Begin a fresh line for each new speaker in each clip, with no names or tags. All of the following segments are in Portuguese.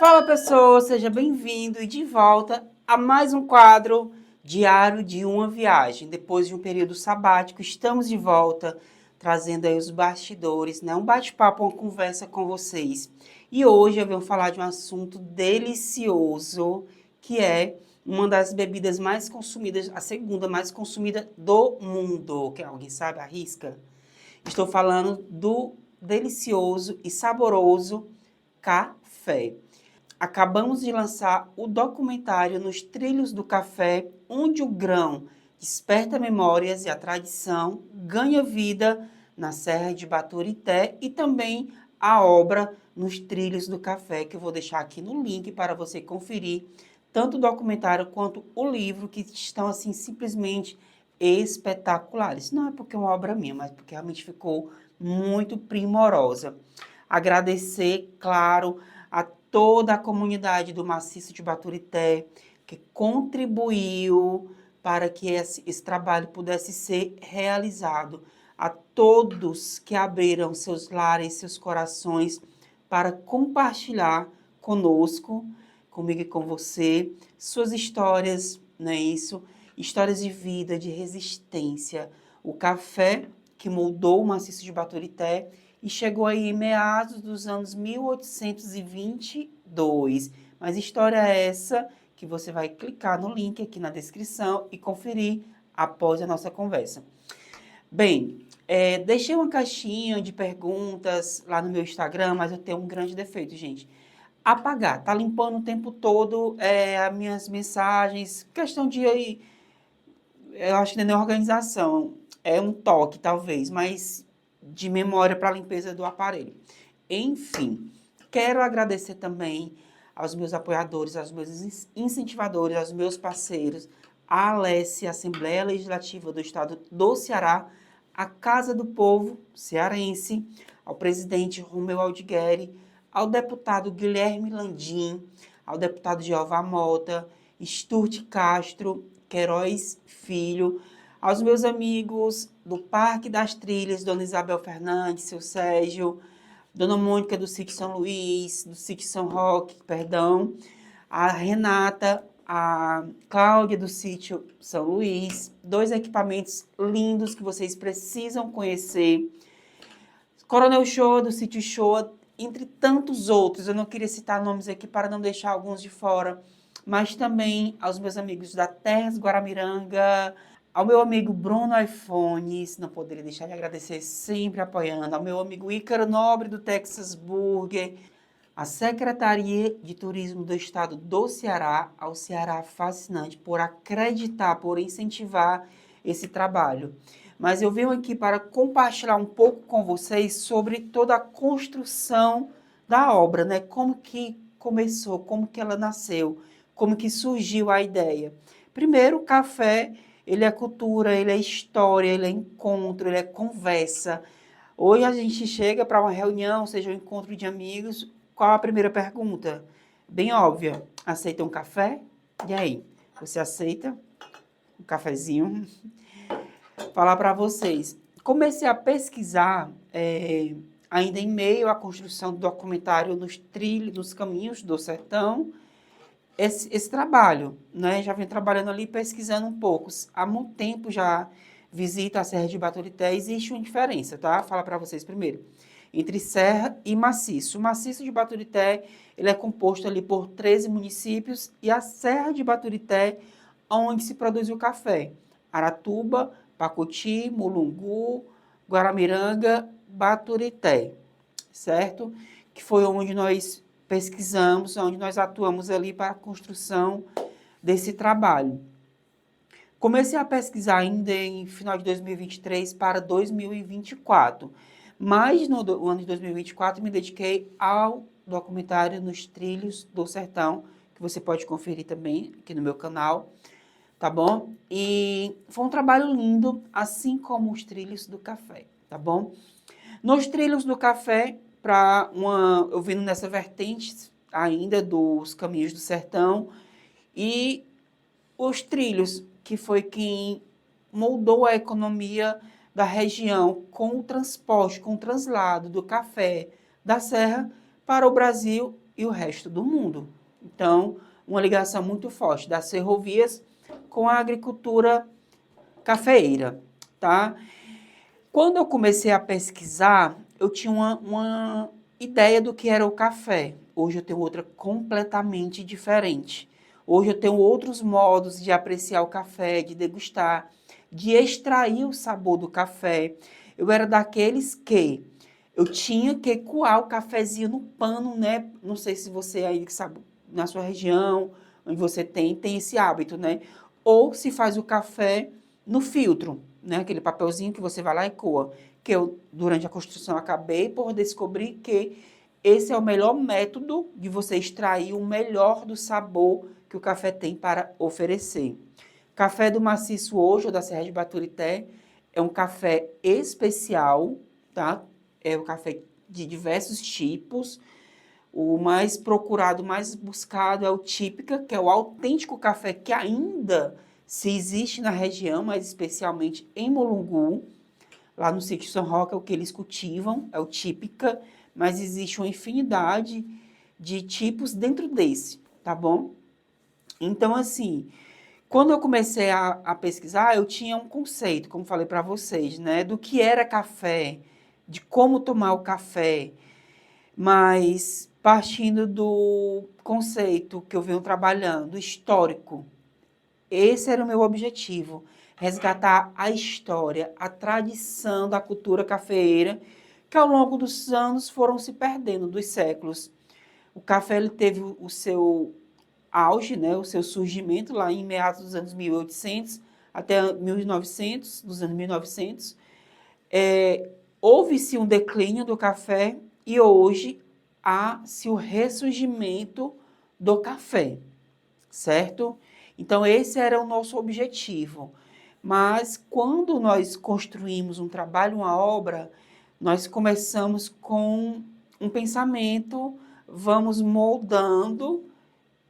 Fala pessoa, seja bem-vindo e de volta a mais um quadro Diário de uma Viagem. Depois de um período sabático, estamos de volta trazendo aí os bastidores, né? Um bate-papo, uma conversa com vocês. E hoje eu venho falar de um assunto delicioso, que é uma das bebidas mais consumidas, a segunda mais consumida do mundo. Que alguém sabe? Arrisca? Estou falando do delicioso e saboroso café. Acabamos de lançar o documentário Nos Trilhos do Café, onde o grão desperta memórias e a tradição ganha vida na Serra de Baturité e também a obra Nos Trilhos do Café, que eu vou deixar aqui no link para você conferir, tanto o documentário quanto o livro, que estão assim simplesmente espetaculares. Não é porque é uma obra minha, mas porque realmente ficou muito primorosa. Agradecer, claro, a toda a comunidade do Maciço de Baturité, que contribuiu para que esse trabalho pudesse ser realizado. A todos que abriram seus lares, seus corações, para compartilhar conosco, comigo e com você, suas histórias, não é isso? Histórias de vida, de resistência. O café que moldou o Maciço de Baturité e chegou aí em meados dos anos 1822. Mas história é essa que você vai clicar no link aqui na descrição e conferir após a nossa conversa. Bem, deixei uma caixinha de perguntas lá no meu Instagram, mas eu tenho um grande defeito, gente. Apagar, tá limpando o tempo todo as minhas mensagens, questão de aí, eu acho que não é nem organização, é um toque talvez, mas de memória para a limpeza do aparelho. Enfim, quero agradecer também aos meus apoiadores, aos meus incentivadores, aos meus parceiros, a Alessia, Assembleia Legislativa do Estado do Ceará, a Casa do Povo cearense, ao presidente Romeu Aldigueri, ao deputado Guilherme Landim, ao deputado Jeová Mota, Sturte Castro, Queiroz Filho, aos meus amigos do Parque das Trilhas, Dona Isabel Fernandes, seu Sérgio, Dona Mônica do Sítio São Luís, do Sítio São Roque, perdão, a Renata, a Cláudia do Sítio São Luís, dois equipamentos lindos que vocês precisam conhecer, Coronel Show do Sítio Show, entre tantos outros. Eu não queria citar nomes aqui para não deixar alguns de fora, mas também aos meus amigos da Terras Guaramiranga, ao meu amigo Bruno iPhones, não poderia deixar de agradecer, sempre apoiando, ao meu amigo Ícaro Nobre do Texas Burger, a Secretaria de Turismo do Estado do Ceará, ao Ceará Fascinante, por acreditar, por incentivar esse trabalho. Mas eu venho aqui para compartilhar um pouco com vocês sobre toda a construção da obra, né? Como que começou, como que ela nasceu, como que surgiu a ideia. Primeiro, o café, ele é cultura, ele é história, ele é encontro, ele é conversa. Hoje a gente chega para uma reunião, seja um encontro de amigos, qual a primeira pergunta? Bem óbvia. Aceita um café? E aí? Você aceita um cafezinho? Falar para vocês. Comecei a pesquisar, ainda em meio à construção do documentário Nos Trilhos, dos Caminhos do Sertão, esse trabalho, né? Já venho trabalhando ali, pesquisando um pouco. Há muito tempo já visito a Serra de Baturité, existe uma diferença, tá? Vou falar para vocês primeiro. Entre serra e maciço. O maciço de Baturité, ele é composto ali por 13 municípios e a Serra de Baturité, onde se produz o café. Aratuba, Pacuti, Mulungu, Guaramiranga, Baturité, certo? Que foi onde nós pesquisamos, onde nós atuamos ali para a construção desse trabalho. Comecei a pesquisar ainda em final de 2023 para 2024, mas no ano de 2024 me dediquei ao documentário Nos Trilhos do Sertão, que você pode conferir também aqui no meu canal, tá bom? E foi um trabalho lindo, assim como os Trilhos do Café, tá bom? Nos Trilhos do Café, eu vindo nessa vertente ainda dos Caminhos do Sertão, e os trilhos, que foi quem moldou a economia da região com o transporte, com o translado do café da serra para o Brasil e o resto do mundo. Então, uma ligação muito forte das ferrovias com a agricultura cafeeira, tá? Quando eu comecei a pesquisar, eu tinha uma ideia do que era o café. Hoje eu tenho outra completamente diferente. Hoje eu tenho outros modos de apreciar o café, de degustar, de extrair o sabor do café. Eu era daqueles que eu tinha que coar o cafezinho no pano, né? Não sei se você aí sabe, na sua região, onde você tem esse hábito, né? Ou se faz o café no filtro, né? Aquele papelzinho que você vai lá e coa. Que eu, durante a construção, acabei por descobrir que esse é o melhor método de você extrair o melhor do sabor que o café tem para oferecer. Café do Maciço hoje, ou da Serra de Baturité, é um café especial, tá? É um café de diversos tipos. O mais procurado, mais buscado é o típica, que é o autêntico café que ainda se existe na região, mas especialmente em Mulungu. Lá no sítio São Roque é o que eles cultivam, é o típica, mas existe uma infinidade de tipos dentro desse, tá bom? Então, assim, quando eu comecei a pesquisar, eu tinha um conceito, como falei para vocês, né, do que era café, de como tomar o café, mas partindo do conceito que eu venho trabalhando, histórico, esse era o meu objetivo, resgatar a história, a tradição da cultura cafeeira, que ao longo dos anos foram se perdendo, dos séculos. O café ele teve o seu auge, né, o seu surgimento lá em meados dos anos 1800 até 1900, dos anos 1900. Houve-se um declínio do café e hoje há-se o ressurgimento do café, certo? Então, esse era o nosso objetivo. Mas, quando nós construímos um trabalho, uma obra, nós começamos com um pensamento, vamos moldando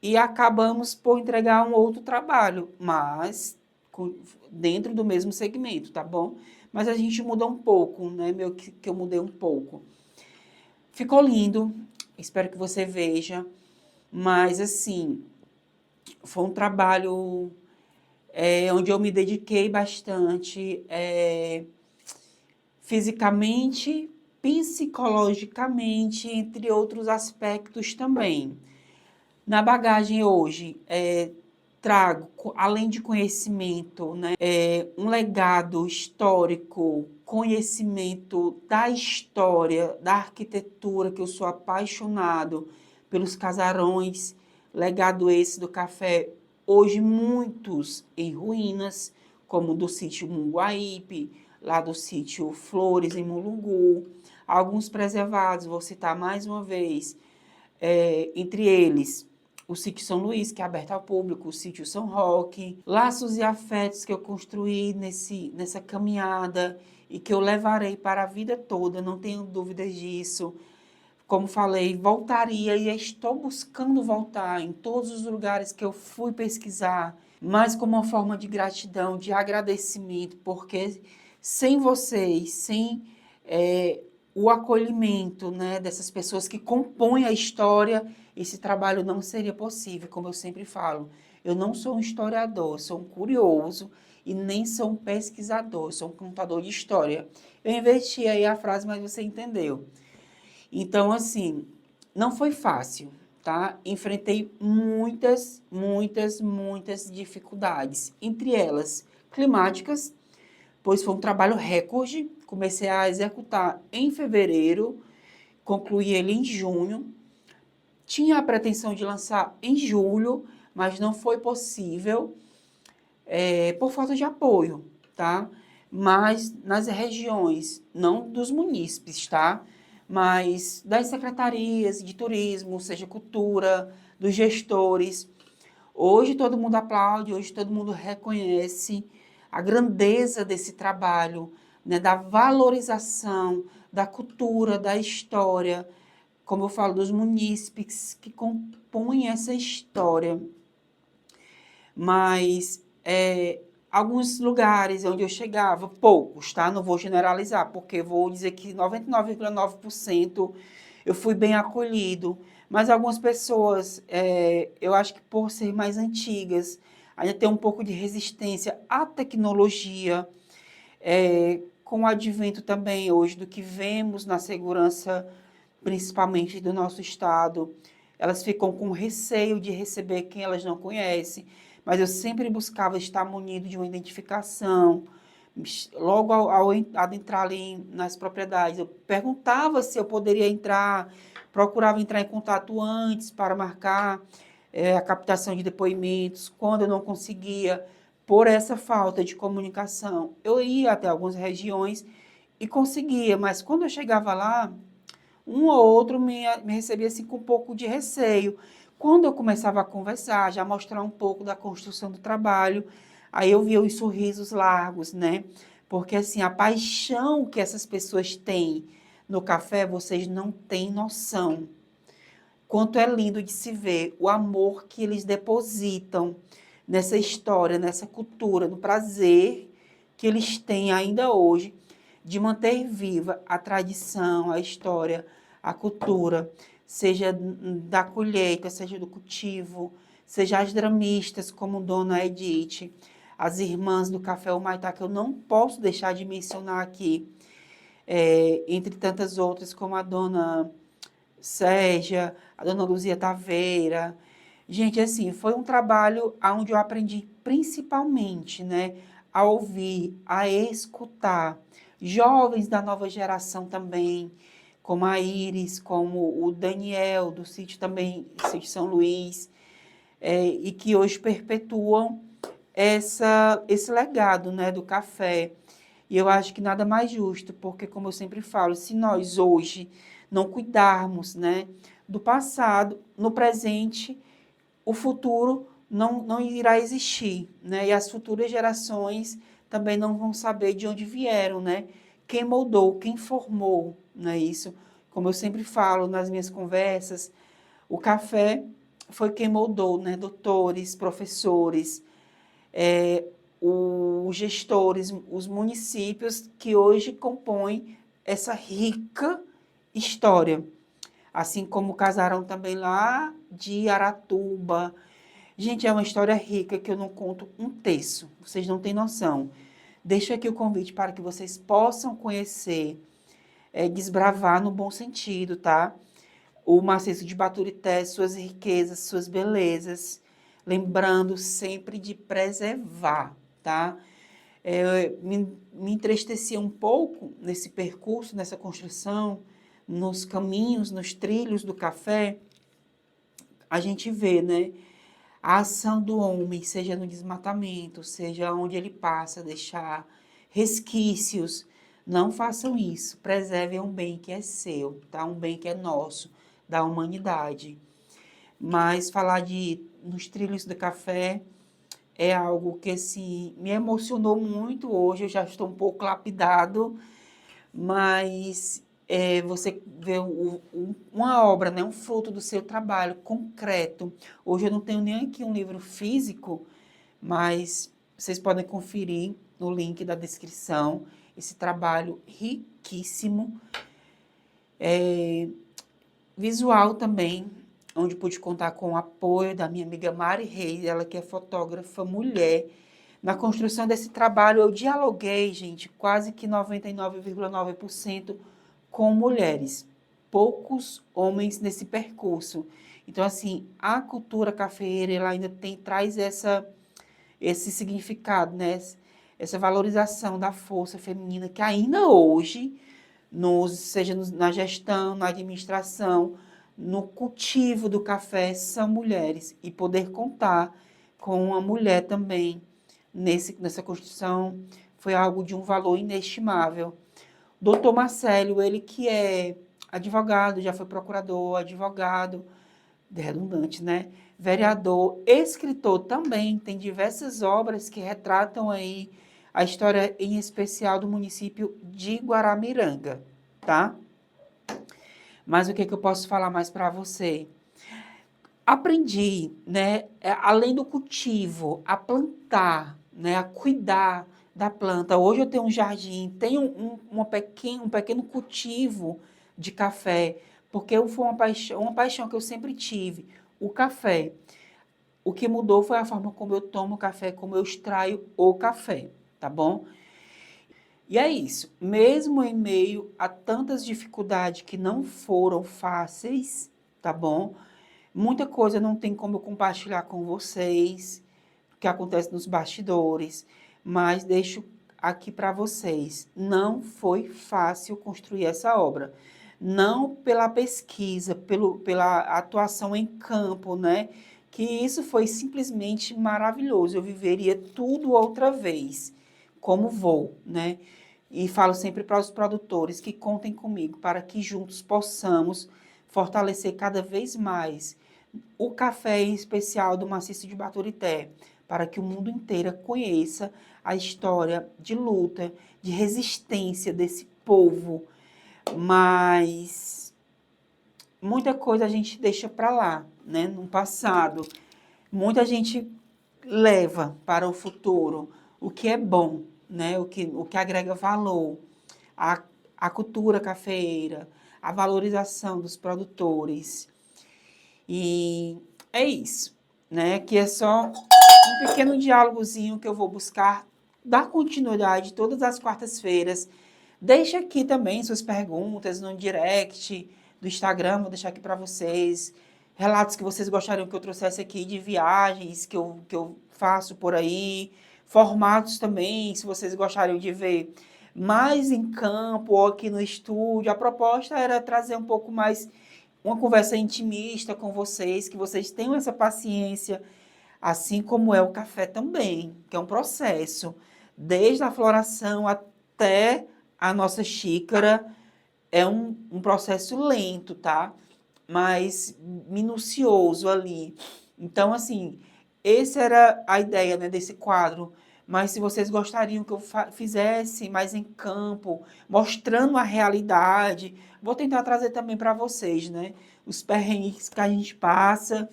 e acabamos por entregar um outro trabalho, mas dentro do mesmo segmento, tá bom? Mas a gente mudou um pouco, né? Meu que eu mudei um pouco. Ficou lindo, espero que você veja, mas assim, foi um trabalho onde eu me dediquei bastante, fisicamente, psicologicamente, entre outros aspectos também. Na bagagem hoje, trago, além de conhecimento, né, um legado histórico, conhecimento da história, da arquitetura, que eu sou apaixonado pelos casarões, legado esse do café, hoje muitos em ruínas, como do sítio Munguaípe, lá do sítio Flores, em Mulungu, alguns preservados, vou citar mais uma vez, entre eles o sítio São Luís, que é aberto ao público, o sítio São Roque, laços e afetos que eu construí nessa caminhada e que eu levarei para a vida toda, não tenho dúvidas disso. Como falei, voltaria e estou buscando voltar em todos os lugares que eu fui pesquisar, mas como uma forma de gratidão, de agradecimento, porque sem vocês, sem o acolhimento, né, dessas pessoas que compõem a história, esse trabalho não seria possível, como eu sempre falo. Eu não sou um historiador, sou um curioso e nem sou um pesquisador, sou um contador de história. Eu inverti aí a frase, mas você entendeu. Então, assim, não foi fácil, tá? Enfrentei muitas dificuldades, entre elas climáticas, pois foi um trabalho recorde. Comecei a executar em fevereiro, concluí ele em junho. Tinha a pretensão de lançar em julho, mas não foi possível por falta de apoio, tá? Mas nas regiões, não dos munícipes, tá? Mas das secretarias de turismo, seja cultura, dos gestores. Hoje todo mundo aplaude, hoje todo mundo reconhece a grandeza desse trabalho, né, da valorização da cultura, da história, como eu falo, dos munícipes que compõem essa história. Mas alguns lugares onde eu chegava, poucos, tá? Não vou generalizar, porque vou dizer que 99,9% eu fui bem acolhido, Mas algumas pessoas, eu acho que por ser mais antigas, ainda tem um pouco de resistência à tecnologia, com o advento também hoje do que vemos na segurança, principalmente do nosso estado, elas ficam com receio de receber quem elas não conhecem, mas eu sempre buscava estar munido de uma identificação. Logo ao adentrar ali nas propriedades, eu perguntava se eu poderia entrar, procurava entrar em contato antes para marcar a captação de depoimentos. Quando eu não conseguia, por essa falta de comunicação, eu ia até algumas regiões e conseguia, mas quando eu chegava lá, um ou outro me recebia assim com um pouco de receio. Quando eu começava a conversar, já mostrar um pouco da construção do trabalho, aí eu via os sorrisos largos, né? Porque assim, a paixão que essas pessoas têm no café, vocês não têm noção. Quanto é lindo de se ver o amor que eles depositam nessa história, nessa cultura, no prazer que eles têm ainda hoje de manter viva a tradição, a história, a cultura, seja da colheita, seja do cultivo, seja as dramistas, como Dona Edith, as irmãs do Café Humaitá, que eu não posso deixar de mencionar aqui, entre tantas outras, como a Dona Sérgia, a Dona Luzia Taveira. Gente, assim, foi um trabalho onde eu aprendi principalmente, né, a ouvir, a escutar. Jovens da nova geração também, como a Iris, como o Daniel, do sítio também, sítio São Luís, e que hoje perpetuam esse legado, né, do café. E eu acho que nada mais justo, porque, como eu sempre falo, se nós hoje não cuidarmos, né, do passado, no presente, o futuro não irá existir, né? E as futuras gerações também não vão saber de onde vieram, né? Quem moldou, quem formou, não é isso? Como eu sempre falo nas minhas conversas, o café foi quem moldou, né? Doutores, professores, os gestores, os municípios que hoje compõem essa rica história. Assim como o casarão também lá de Aratuba. Gente, é uma história rica que eu não conto um terço. Vocês não têm noção. Deixo aqui o convite para que vocês possam conhecer, desbravar no bom sentido, tá? O maciço de Baturité, suas riquezas, suas belezas. Lembrando sempre de preservar, tá? Me entristecia um pouco nesse percurso, nessa construção, nos caminhos, nos trilhos do café, a gente vê, né, a ação do homem, seja no desmatamento, seja onde ele passa, deixar resquícios. Não façam isso, preservem um bem que é seu, tá? Um bem que é nosso, da humanidade. Mas falar nos trilhos do café é algo que assim, me emocionou muito hoje, eu já estou um pouco lapidado, mas você vê uma obra, né, um fruto do seu trabalho concreto. Hoje eu não tenho nem aqui um livro físico, mas vocês podem conferir no link da descrição esse trabalho riquíssimo, visual também, onde pude contar com o apoio da minha amiga Mari Reis, ela que é fotógrafa mulher. Na construção desse trabalho, eu dialoguei, gente, quase que 99,9% com mulheres. Poucos homens nesse percurso. Então, assim, a cultura cafeeira, ela ainda traz esse significado, né? Essa valorização da força feminina que ainda hoje, seja na gestão, na administração, no cultivo do café, são mulheres. E poder contar com uma mulher também nessa construção foi algo de um valor inestimável. Doutor Marcelo, ele que é advogado, já foi procurador, advogado, redundante, né? Vereador, escritor também, tem diversas obras que retratam aí a história em especial do município de Guaramiranga, tá? Mas o que eu posso falar mais para você? Aprendi, né, além do cultivo, a plantar, né, a cuidar da planta. Hoje eu tenho um jardim, tenho um pequeno cultivo de café, porque foi uma paixão que eu sempre tive, o café. O que mudou foi a forma como eu tomo café, como eu extraio o café, tá bom? E é isso. Mesmo em meio a tantas dificuldades que não foram fáceis, tá bom? Muita coisa não tem como eu compartilhar com vocês, o que acontece nos bastidores, mas deixo aqui para vocês. Não foi fácil construir essa obra. Não pela pesquisa, pela atuação em campo, né? Que isso foi simplesmente maravilhoso. Eu viveria tudo outra vez, como vou, né? E falo sempre para os produtores que contem comigo para que juntos possamos fortalecer cada vez mais o café em especial do maciço de Baturité, para que o mundo inteiro conheça a história de luta, de resistência desse povo. Mas muita coisa a gente deixa para lá, né? No passado, muita gente leva para o futuro o que é bom, né? O que agrega valor, a, a cultura cafeeira, a valorização dos produtores. E é isso, né? Que é só um pequeno diálogozinho que eu vou buscar dar continuidade todas as quartas-feiras. Deixa aqui também suas perguntas no direct do Instagram, vou deixar aqui para vocês. Relatos que vocês gostariam que eu trouxesse aqui de viagens que eu faço por aí. Formatos também, se vocês gostariam de ver mais em campo ou aqui no estúdio. A proposta era trazer um pouco mais uma conversa intimista com vocês, que vocês tenham essa paciência, assim como é o café também, que é um processo, desde a floração até a nossa xícara, é um processo lento, tá? Mas minucioso ali. Então, assim, essa era a ideia, né, desse quadro. Mas se vocês gostariam que eu fizesse mais em campo, mostrando a realidade, vou tentar trazer também para vocês, né? Os perrengues que a gente passa.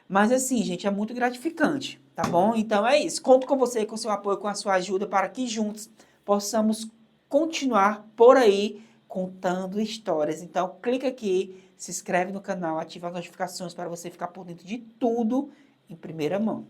Mas assim, gente, é muito gratificante, tá bom? Então é isso. Conto com você, com seu apoio, com a sua ajuda, para que juntos possamos continuar por aí contando histórias. Então, clica aqui, se inscreve no canal, ativa as notificações para você ficar por dentro de tudo em primeira mão.